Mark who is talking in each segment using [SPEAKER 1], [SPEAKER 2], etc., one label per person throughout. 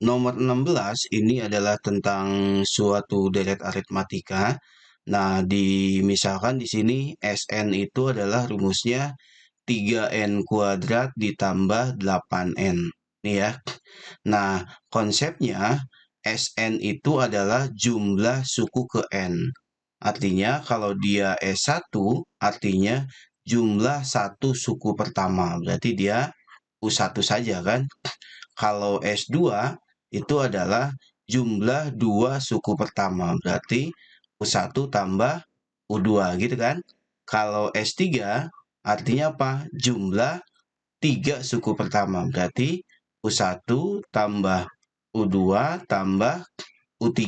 [SPEAKER 1] Nomor 16 ini adalah tentang suatu deret aritmatika. Nah, misalkan di sini Sn itu adalah rumusnya 3n kuadrat ditambah 8n. Nih ya. Nah, konsepnya Sn itu adalah jumlah suku ke n. Artinya kalau dia S1, artinya jumlah satu suku pertama. Berarti dia U1 saja kan. Kalau S2 itu adalah jumlah dua suku pertama. Berarti U1 tambah U2 gitu kan. Kalau S3 artinya apa? Jumlah tiga suku pertama. Berarti U1 tambah U2 tambah U3.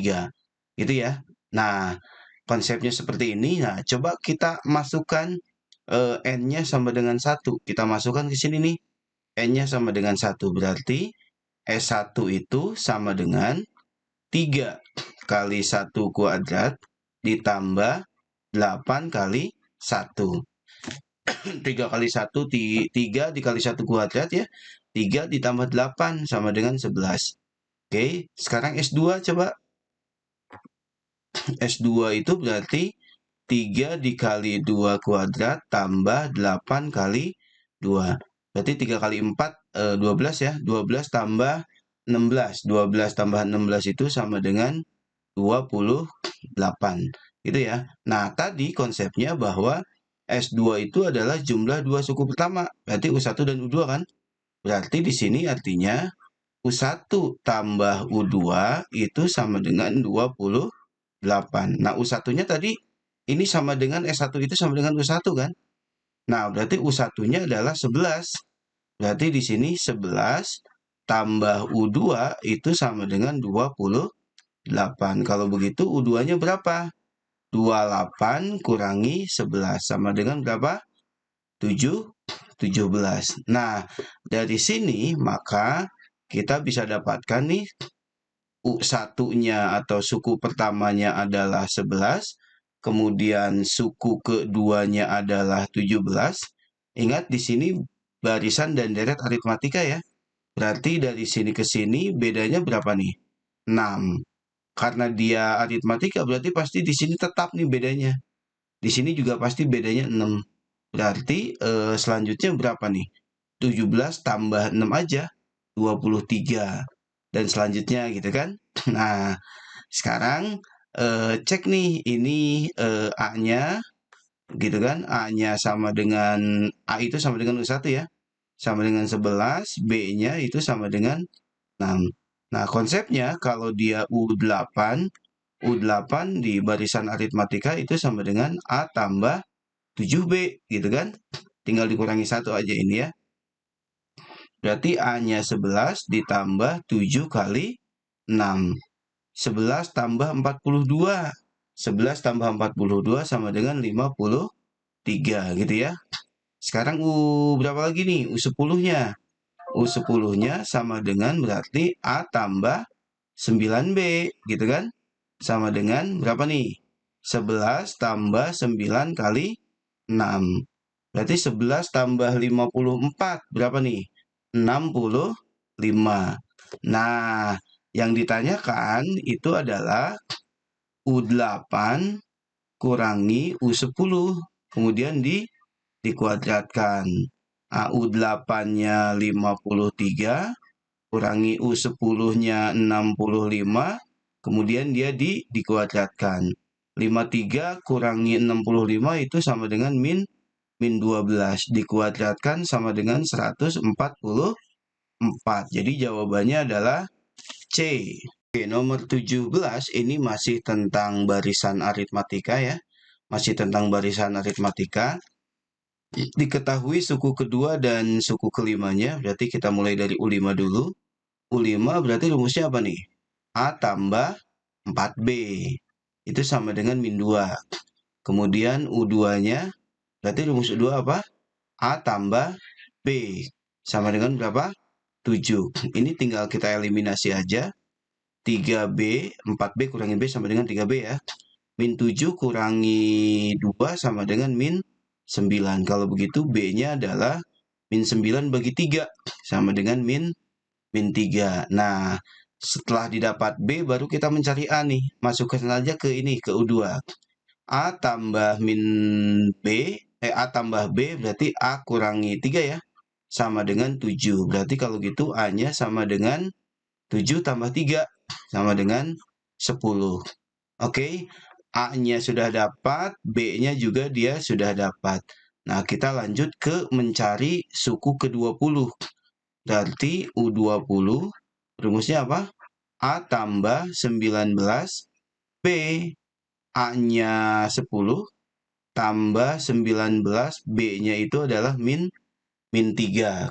[SPEAKER 1] Gitu ya. Nah, konsepnya seperti ini. Nah, coba kita masukkan N-nya sama dengan satu. Kita masukkan ke sini nih. N-nya sama dengan satu. Berarti S1 itu sama dengan 3 kali 1 kuadrat ditambah 8 kali 1. 3 kali 1, 3 dikali 1 kuadrat ya. 3 ditambah 8 sama dengan 11. Oke, sekarang S2 coba. S2 itu berarti 3 dikali 2 kuadrat tambah 8 kali 2. Berarti 3 kali 4, 12 ya. 12 tambah 16. 12 tambah 16 itu sama dengan 28. Gitu ya. Nah, tadi konsepnya bahwa S2 itu adalah jumlah dua suku pertama. Berarti U1 dan U2 kan? Berarti di sini artinya U1 tambah U2 itu sama dengan 28. Nah, U1-nya tadi ini sama dengan S1 itu sama dengan U1 kan? Nah, berarti U1-nya adalah 11. Berarti di sini 11 tambah U2 itu sama dengan 28. Kalau begitu U2-nya berapa? 28 kurangi 11 sama dengan berapa? 17. Nah, dari sini maka kita bisa dapatkan nih U1-nya atau suku pertamanya adalah 11, kemudian suku keduanya adalah 17. Ingat di sini barisan dan deret aritmatika ya. Berarti dari sini ke sini bedanya berapa nih? 6. Karena dia aritmatika berarti pasti di sini tetap nih bedanya. Di sini juga pasti bedanya 6. Berarti selanjutnya berapa nih? 17 tambah 6 aja, 23. Dan selanjutnya gitu kan. Nah, sekarang cek nih ini A-nya gitu kan. A-nya sama dengan A itu sama dengan U1 ya. Sama dengan 11, B-nya itu sama dengan 6. Nah, konsepnya kalau dia U8, U8 di barisan aritmatika itu sama dengan A tambah 7B gitu kan. Tinggal dikurangi satu aja ini ya. Berarti A-nya 11 ditambah 7 kali 6. 11 tambah 42. 11 tambah 42 sama dengan 53 gitu ya. Sekarang U berapa lagi nih? U10-nya. U10-nya sama dengan berarti A tambah 9B gitu kan. Sama dengan berapa nih? 11 tambah 9 kali 6. Berarti 11 tambah 54 berapa nih? 65. Nah, yang ditanyakan itu adalah U8 kurangi U10. Kemudian dikuadratkan. Nah, U8-nya 53 kurangi U10-nya 65. Kemudian dia dikuadratkan. 53 kurangi 65 itu sama dengan min 12. Dikuadratkan sama dengan 144. Jadi jawabannya adalah C. Oke, nomor 17 ini masih tentang barisan aritmatika ya. Masih tentang barisan aritmatika. Diketahui suku kedua dan suku kelimanya, berarti kita mulai dari U5 dulu. U5 berarti rumusnya apa nih? A tambah 4B. Itu sama dengan min 2. Kemudian U2-nya, berarti rumus U2 apa? A tambah B. Sama dengan berapa? 7. Ini tinggal kita eliminasi aja. 3B, 4B kurangi B sama dengan 3B ya. Min 7 kurangi 2 sama dengan min 9. Kalau begitu B-nya adalah min 9 bagi 3 sama dengan min 3. Nah, Setelah didapat B, baru kita mencari A nih. Masukkan saja ke ini, ke U2. A tambah min B, A tambah B berarti A kurangi 3 ya. Sama dengan 7. Berarti kalau gitu A-nya sama dengan 7 tambah 3. Sama dengan 10. Oke, A-nya sudah dapat, B-nya juga dia sudah dapat. Nah, kita lanjut ke mencari suku ke-20. Berarti U20, rumusnya apa? A tambah 19, B, A-nya 10, tambah 19, B-nya itu adalah min 3.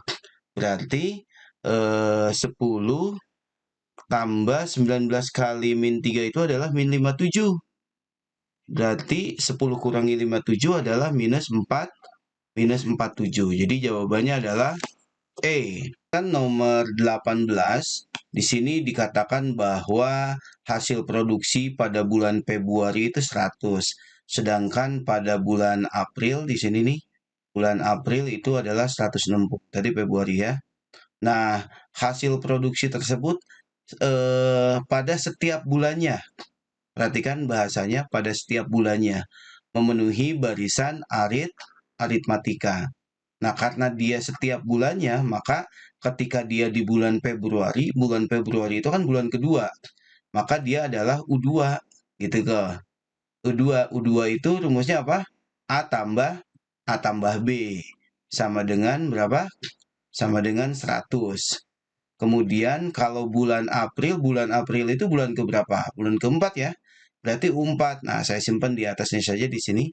[SPEAKER 1] Berarti 10 tambah 19 kali min 3 itu adalah min 57. Berarti 10 kurangi 57 adalah minus 4, minus 47. Jadi jawabannya adalah E. Kan nomor 18, di sini dikatakan bahwa hasil produksi pada bulan Februari itu 100. Sedangkan pada bulan April di sini nih, bulan April itu adalah 160. Tadi Februari ya. Nah, hasil produksi tersebut pada setiap bulannya. Perhatikan bahasanya pada setiap bulannya. Memenuhi barisan aritmatika. Nah, karena dia setiap bulannya, maka ketika dia di bulan Februari itu kan bulan kedua, maka dia adalah U2, gitu ke. U2 itu rumusnya apa? A tambah B sama dengan berapa? Sama dengan 100. Kemudian kalau bulan April itu bulan keberapa? Bulan keempat ya. Berarti U4. Nah, saya simpan di atasnya saja di sini.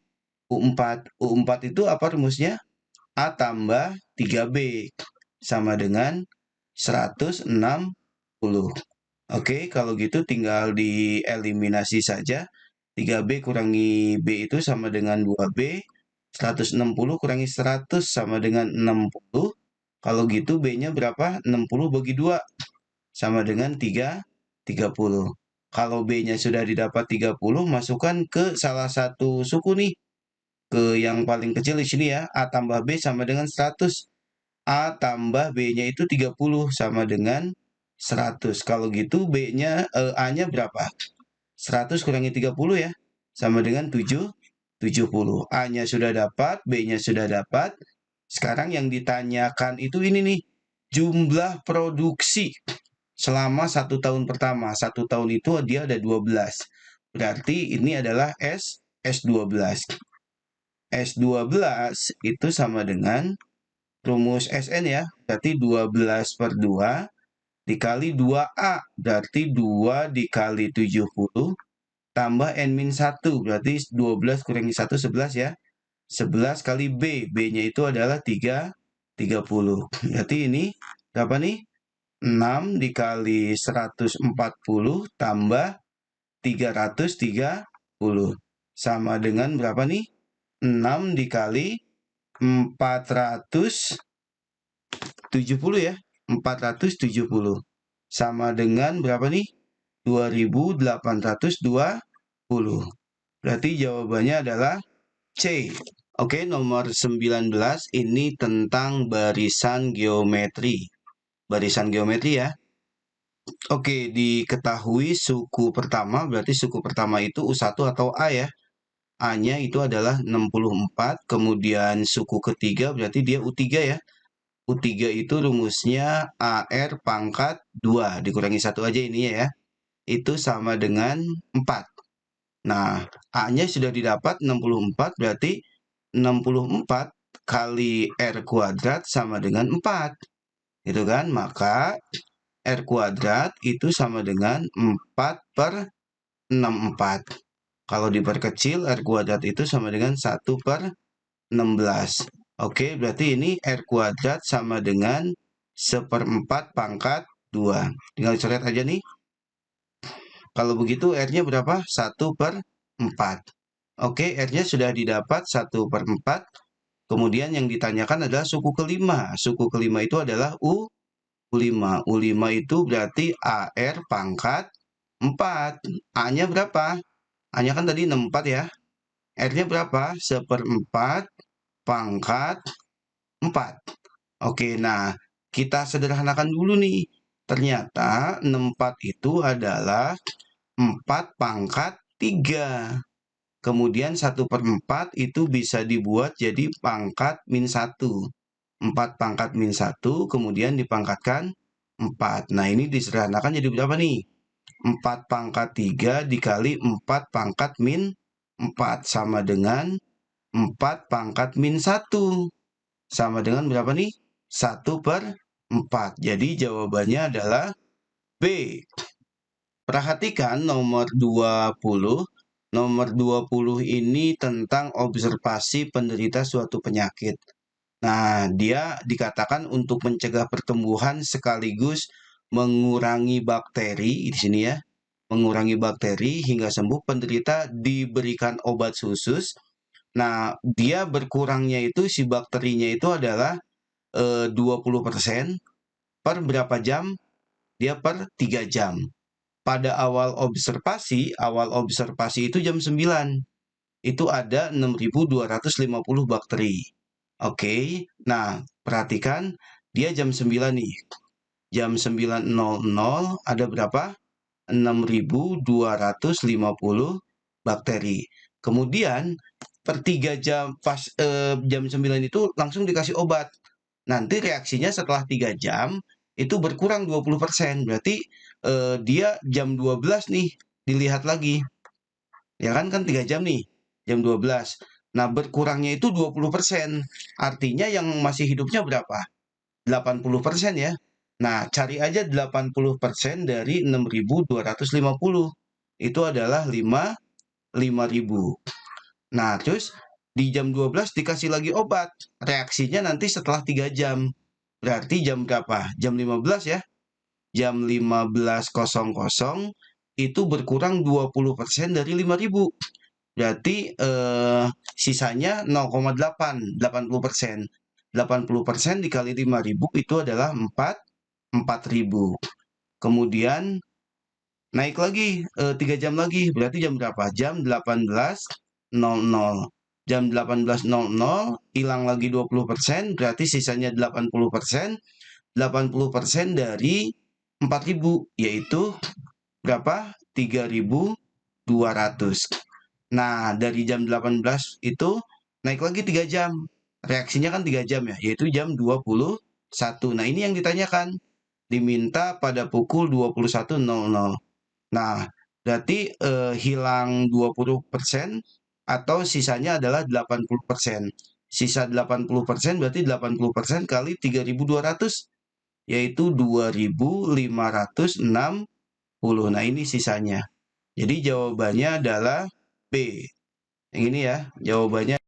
[SPEAKER 1] U4. U4 itu apa rumusnya? A tambah 3B sama dengan 160. Oke, kalau gitu tinggal dieliminasi saja. 3B kurangi B itu sama dengan 2B. 160 kurangi 100 sama dengan 60. Kalau gitu B-nya berapa? 60 bagi 2 sama dengan 30. Kalau B-nya sudah didapat 30, masukkan ke salah satu suku nih. Ke yang paling kecil di sini ya. A tambah B sama dengan 100. A tambah B-nya itu 30 sama dengan 100. Kalau gitu A-nya berapa? 100 kurangi 30 ya. Sama dengan 70. A-nya sudah dapat, B-nya sudah dapat. Sekarang yang ditanyakan itu ini nih. Jumlah produksi selama 1 tahun pertama. 1 tahun itu dia ada 12. Berarti ini adalah S12. S12 itu sama dengan rumus SN ya, berarti 12 per 2 dikali 2A, berarti 2 dikali 70, tambah N-1, berarti 12 kurangi 1, 11 ya. 11 kali B, B-nya itu adalah 30. Berarti ini berapa nih? 6 dikali 140 tambah 330. Sama dengan berapa nih? 6 dikali 470 ya. 470. Sama dengan berapa nih? 2820. Berarti jawabannya adalah C. Oke, nomor 19 ini tentang barisan geometri. Barisan geometri ya. Oke, diketahui suku pertama, berarti suku pertama itu U1 atau A ya. A-nya itu adalah 64, kemudian suku ketiga berarti dia U3 ya. U3 itu rumusnya AR pangkat 2, dikurangi 1 aja ininya ya. Itu sama dengan 4. Nah, A-nya sudah didapat 64, berarti 64 kali R kuadrat sama dengan 4. Gitu kan? Maka R kuadrat itu sama dengan 4 per 64. Kalau diperkecil, R kuadrat itu sama dengan 1 per 16. Oke, berarti ini R kuadrat sama dengan 1/4 pangkat 2. Tinggal coret aja nih. Kalau begitu R-nya berapa? 1 per 4. Oke, R-nya sudah didapat 1 per 4. Kemudian yang ditanyakan adalah suku kelima. Suku kelima itu adalah U5. U5 itu berarti AR pangkat 4. A-nya berapa? A-nya kan tadi 64 ya. R-nya berapa? 1/4 pangkat 4. Oke, nah kita sederhanakan dulu nih. Ternyata 64 itu adalah 4 pangkat 3. Kemudian 1/4 itu bisa dibuat jadi pangkat min 1. 4 pangkat min 1, kemudian dipangkatkan 4. Nah, ini disederhanakan jadi berapa nih? 4 pangkat 3 dikali 4 pangkat min 4 sama dengan 4 pangkat min 1. Sama dengan berapa nih? 1/4. Jadi jawabannya adalah B. Perhatikan nomor 20. Nomor 20 ini tentang observasi penderita suatu penyakit. Nah, dia dikatakan untuk mencegah pertumbuhan sekaligus mengurangi bakteri di sini ya. Mengurangi bakteri hingga sembuh, penderita diberikan obat khusus. Nah, dia berkurangnya itu si bakterinya itu adalah 20% per berapa jam? Dia per 3 jam. Pada awal observasi itu jam 9. Itu ada 6.250 bakteri. Oke, nah perhatikan dia jam 9 nih. Jam 9.00 ada berapa? 6.250 bakteri. Kemudian per 3 jam pas jam 9 itu langsung dikasih obat. Nanti reaksinya setelah 3 jam itu berkurang 20%. Berarti dia jam 12 nih dilihat lagi. Ya kan 3 jam nih. Jam 12. Nah, berkurangnya itu 20%. Artinya yang masih hidupnya berapa? 80% ya. Nah, cari aja 80% dari 6.250. Itu adalah 5.000. Nah, terus di jam 12 dikasih lagi obat. Reaksinya nanti setelah 3 jam. Berarti jam berapa? Jam 15 ya. Jam 15.00 itu berkurang 20% dari 5.000. Berarti sisanya 0,8, 80%. 80% dikali 5.000 itu adalah 4.000. Kemudian naik lagi 3 jam lagi. Berarti jam berapa? Jam 18.00. Jam 18.00 hilang lagi 20%, berarti sisanya 80%. 80% dari 4.000 yaitu berapa? 3.200. Nah, dari jam 18 itu naik lagi 3 jam. Reaksinya kan 3 jam ya, yaitu jam 21. Nah, ini yang ditanyakan. Diminta pada pukul 21.00. Nah, berarti hilang 20% atau sisanya adalah 80%. Sisa 80% berarti 80% kali 3.200, yaitu 2.560. Nah, ini sisanya. Jadi jawabannya adalah B. Yang ini ya, jawabannya